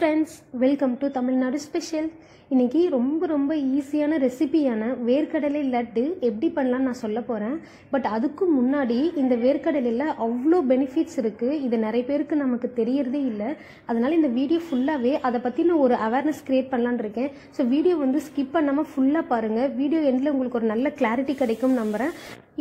friends, welcome to Tamil Nadu Special. இன்னைக்கு ரொம்ப ஈஸியான ரெசிபியான வேர்க்கடலை லட்டு எப்படி பண்ணலாம்னு நான் சொல்ல போறேன். பட் அதுக்கு முன்னாடி இந்த வேர்க்கடலையில அவ்வளோ பெனிஃபிட்ஸ் இருக்கு. இது நிறைய பேருக்கு நமக்கு தெரியறதே இல்லை. அதனால இந்த வீடியோ ஃபுல்லாவே அதை பத்தின ஒரு அவேர்னஸ் கிரியேட் பண்ணலான்னு இருக்கேன். ஸோ வீடியோ வந்து ஸ்கிப் பண்ணாம ஃபுல்லா பாருங்க. வீடியோ எண்ட்ல உங்களுக்கு ஒரு நல்ல கிளாரிட்டி கிடைக்கும் நம்புறேன்.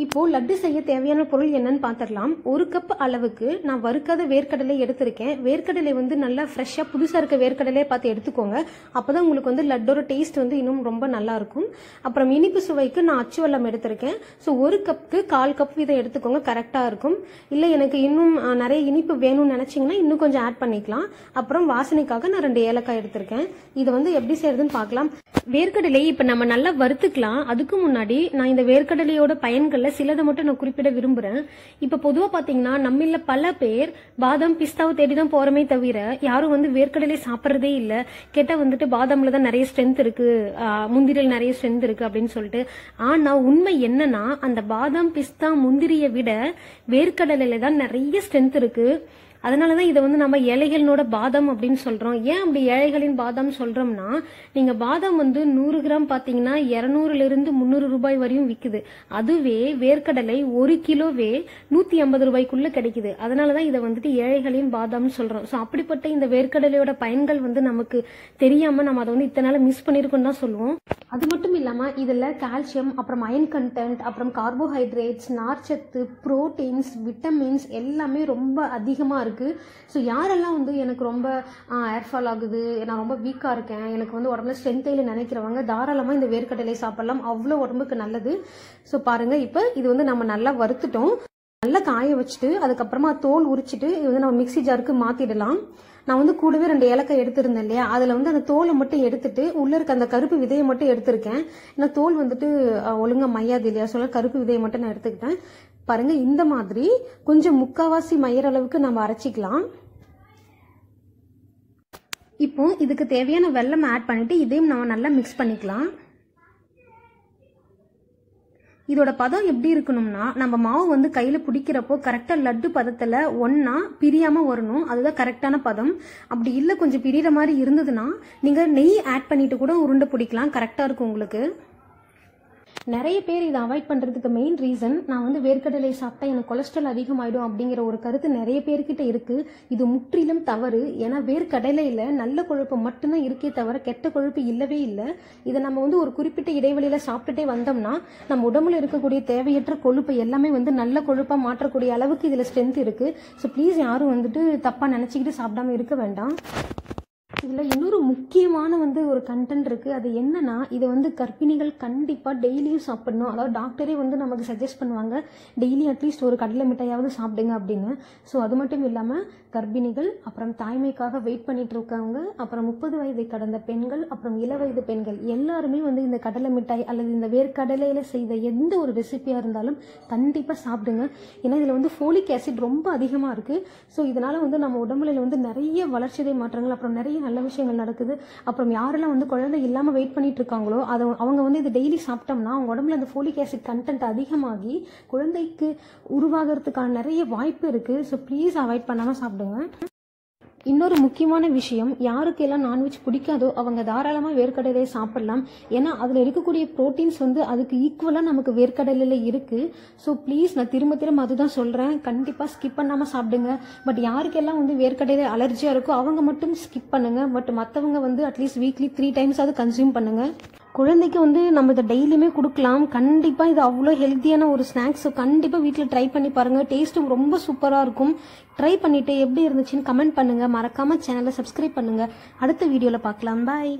இப்போ லட்டு செய்ய தேவையான பொருள் என்னன்னு பார்த்துடலாம். 1 கப் அளவுக்கு நான் வறுக்காத வேர்க்கடலை எடுத்திருக்கேன். வேர்க்கடலை வந்து நல்லா ஃப்ரெஷ்ஷா புதுசா இருக்க வேர்க்கடலையை பார்த்து எடுத்துக்கோங்க. அப்பதான் உங்களுக்கு வந்து லட்டோட டேஸ்ட் வந்து இன்னும் ரொம்ப நல்லா இருக்கும். அப்புறம் இனிப்பு சுவைக்கு நான் அச்சு வெல்லம் எடுத்திருக்கேன். ஸோ 1 கப்புக்கு 1/4 கப் வீதம் எடுத்துக்கோங்க, கரெக்டா இருக்கும். இல்லை எனக்கு இன்னும் நிறைய இனிப்பு வேணும்னு நினைச்சீங்கன்னா இன்னும் கொஞ்சம் ஆட் பண்ணிக்கலாம். அப்புறம் வாசனைக்காக நான் 2 ஏலக்காய் எடுத்திருக்கேன். இதை வந்து எப்படி செய்யறதுன்னு பார்க்கலாம். வேர்க்கடலை இப்ப நம்ம நல்லா வறுத்துக்கலாம். அதுக்கு முன்னாடி நான் இந்த வேர்க்கடலையோட பயன்கள்ல சிலதை மட்டும் நான் குறிப்பிட விரும்புறேன். இப்ப பொதுவா பாத்தீங்கன்னா நம்மள பல பேர் பாதாம் பிஸ்தாவை தேடிதான் போறமே தவிர யாரும் வந்து வேர்க்கடலை சாப்பிட்றதே இல்ல. கேட்டா வந்துட்டு பாதாம்ல தான் நிறைய ஸ்ட்ரென்த் இருக்கு, முந்திரியில் நிறைய ஸ்ட்ரென்த் இருக்கு அப்படின்னு சொல்லிட்டு. ஆனா உண்மை என்னன்னா அந்த பாதாம் பிஸ்தா முந்திரியை விட வேர்க்கடலையில தான் நிறைய ஸ்ட்ரென்த் இருக்கு. அதனாலதான் இதை வந்து நம்ம ஏழைகளோட பாதாம் அப்படின்னு சொல்றோம். ஏன் அப்படி ஏழைகளின் பாதாம் சொல்றோம்னா, நீங்க பாதாம் வந்து 100 கிராம் பாத்தீங்கன்னா 200 to 300 ரூபாய் வரையும் விக்குது. அதுவே வேர்க்கடலை 1 கிலோவே 150 ரூபாய்க்குள்ள கிடைக்குது. அதனாலதான் இதை வந்துட்டு ஏழைகளின் பாதாம்னு சொல்றோம். சோ அப்படிப்பட்ட இந்த வேர்க்கடலையோட பயன்கள் வந்து நமக்கு தெரியாம நம்ம அதை வந்து இத்தனை நாள் மிஸ் பண்ணிருக்கோம் தான் சொல்லுவோம். அது மட்டும் இல்லாம இதுல கால்சியம், அப்புறம் அயன் கண்டென்ட், அப்புறம் கார்போஹைட்ரேட்ஸ், நார்ச்சத்து, புரோட்டீன்ஸ், விட்டமின்ஸ் எல்லாமே ரொம்ப அதிகமா இருக்கு. ஸோ யாரெல்லாம் வந்து எனக்கு ரொம்ப ஏர்ஃபால் ஆகுது, நான் ரொம்ப வீக்கா இருக்கேன், எனக்கு வந்து உடம்புல ஸ்ட்ரென்த் இல்லை நினைக்கிறவங்க தாராளமா இந்த வேர்க்கடலை சாப்பிடலாம். அவ்வளோ உடம்புக்கு நல்லது. ஸோ பாருங்க, இப்போ இது வந்து நம்ம நல்லா வறுத்துட்டோம். நல்லா காய வச்சுட்டு அதுக்கப்புறமா தோல் உரிச்சிட்டு இது வந்து நம்ம மிக்சி ஜாருக்கு மாத்திடலாம். நான் வந்து கூடவே 2 ஏலக்காய் எடுத்திருந்தேன் இல்லையா, அதுல வந்து அந்த தோலை மட்டும் எடுத்துட்டு உள்ள இருக்க அந்த கருப்பு விதையை மட்டும் எடுத்திருக்கேன். ஏன்னா தோல் வந்துட்டு ஒழுங்கா மையாது இல்லையா, சொல்ல கருப்பு விதையை மட்டும் நான் எடுத்துக்கிட்டேன். பாருங்க, இந்த மாதிரி கொஞ்சம் முக்காவாசி மையற அளவுக்கு நம்ம அரைச்சிக்கலாம். இப்போ இதுக்கு தேவையான வெல்லம் ஆட் பண்ணிட்டு இதையும் நம்ம நல்லா மிக்ஸ் பண்ணிக்கலாம். இதோட பதம் எப்படி இருக்கணும்னா, நம்ம மாவு வந்து கையில பிடிக்கிறப்போ கரெக்டா லட்டு பதத்துல ஒன்னா பிரியாம வரணும். அதுதான் கரெக்டான பதம். அப்படி இல்ல கொஞ்சம் பிரியிற மாதிரி இருந்ததுன்னா நீங்க நெய் ஆட் பண்ணிட்டு கூட உருண்டை பிடிக்கலாம், கரெக்டா இருக்கும் உங்களுக்கு. நிறைய பேர் இதை அவாய்ட் பண்றதுக்கு மெயின் ரீசன், நான் வந்து வேர்க்கடலை சாப்பிட்டா எனக்கு கொலஸ்ட்ரால் அதிகமாயிடும் அப்படிங்கிற ஒரு கருத்து நிறைய பேர்கிட்ட இருக்கு. இது முற்றிலும் தவறு. ஏன்னா வேர்க்கடலையில நல்ல கொழுப்பு மட்டும்தான் இருக்கே தவிர கெட்ட கொழுப்பு இல்லவே இல்லை. இதை நம்ம வந்து ஒரு குறிப்பிட்ட இடைவெளியில சாப்பிட்டுட்டே வந்தோம்னா நம்ம உடம்புல இருக்கக்கூடிய தேவையற்ற கொழுப்பு எல்லாமே வந்து நல்ல கொழுப்பா மாற்றக்கூடிய அளவுக்கு இதுல ஸ்ட்ரென்த் இருக்கு. ஸோ ப்ளீஸ் யாரும் வந்துட்டு தப்பா நினைச்சுக்கிட்டு சாப்பிடாம இருக்க வேண்டாம். இதுல இன்னொரு முக்கியமான வந்து ஒரு கண்டென்ட் இருக்கு. அது என்னன்னா, இதை வந்து கர்ப்பிணிகள் கண்டிப்பா டெய்லியும் சாப்பிடணும். அதாவது டாக்டரே வந்து நமக்கு சஜஸ்ட் பண்ணுவாங்க, டெய்லி அட்லீஸ்ட் ஒரு கடலை மிட்டாயாவது சாப்பிடுங்க அப்படின்னு. ஸோ அது மட்டும் இல்லாம கர்ப்பிணிகள், அப்புறம் தாய்மைக்காக வெயிட் பண்ணிட்டு இருக்கவங்க, அப்புறம் 30 வயதை கடந்த பெண்கள், அப்புறம் இளவயது பெண்கள் எல்லாருமே வந்து இந்த கடலை மிட்டாய் அல்லது இந்த வேர்க்கடலையில செய்த எந்த ஒரு ரெசிபியா இருந்தாலும் கண்டிப்பா சாப்பிடுங்க. ஏன்னா இதுல வந்து ஃபோலிக் ஆசிட் ரொம்ப அதிகமா இருக்கு. ஸோ இதனால வந்து நம்ம உடம்புல வந்து நிறைய வளர்ச்சிதை மாற்றங்கள், அப்புறம் நிறைய நல்ல விஷயங்கள் நடக்குது. அப்புறம் யாரெல்லாம் வந்து குழந்தை இல்லாம வெயிட் பண்ணிட்டு இருக்காங்களோ அவங்க வந்து இது டெய்லி சாப்பிட்டோம்னா அவங்க உடம்புல அந்த ஃபோலிக் ஆசிட் கண்டென்ட் அதிகமாகி குழந்தைக்கு உருவாகிறதுக்கான நிறைய வாய்ப்பு இருக்கு. ஸோ ப்ளீஸ் அவாய்ட் பண்ணாம சாப்பிடுங்க. இன்னொரு முக்கியமான விஷயம், யாருக்கெல்லாம் நான்வெஜ் பிடிக்காதோ அவங்க தாராளமா வேர்க்கடலையை சாப்பிடலாம். ஏன்னா அதுல இருக்கக்கூடிய புரோட்டீன்ஸ் வந்து அதுக்கு ஈக்குவலா நமக்கு வேர்க்கடலையில இருக்கு. ஸோ ப்ளீஸ் நான் திரும்ப அதுதான் சொல்றேன், கண்டிப்பா ஸ்கிப் பண்ணாம சாப்பிடுங்க. பட் யாருக்கெல்லாம் வந்து வேர்க்கடலை அலர்ஜியா இருக்கோ அவங்க மட்டும் ஸ்கிப் பண்ணுங்க. பட் மற்றவங்க வந்து அட்லீஸ்ட் வீக்லி 3 times அது கன்சியூம் பண்ணுங்க. குழந்தைக்கு வந்து நம்ம இதை டெய்லியுமே கொடுக்கலாம். கண்டிப்பா இது அவ்வளோ ஹெல்த்தியான ஒரு ஸ்நாக்ஸ். கண்டிப்பா வீட்டில் ட்ரை பண்ணி பாருங்க. டேஸ்ட்டும் ரொம்ப சூப்பரா இருக்கும். ட்ரை பண்ணிட்டு எப்படி இருந்துச்சுன்னு கமெண்ட் பண்ணுங்க. மறக்காம சேனலை சப்ஸ்கிரைப் பண்ணுங்க. அடுத்த வீடியோல பார்க்கலாம். பாய்.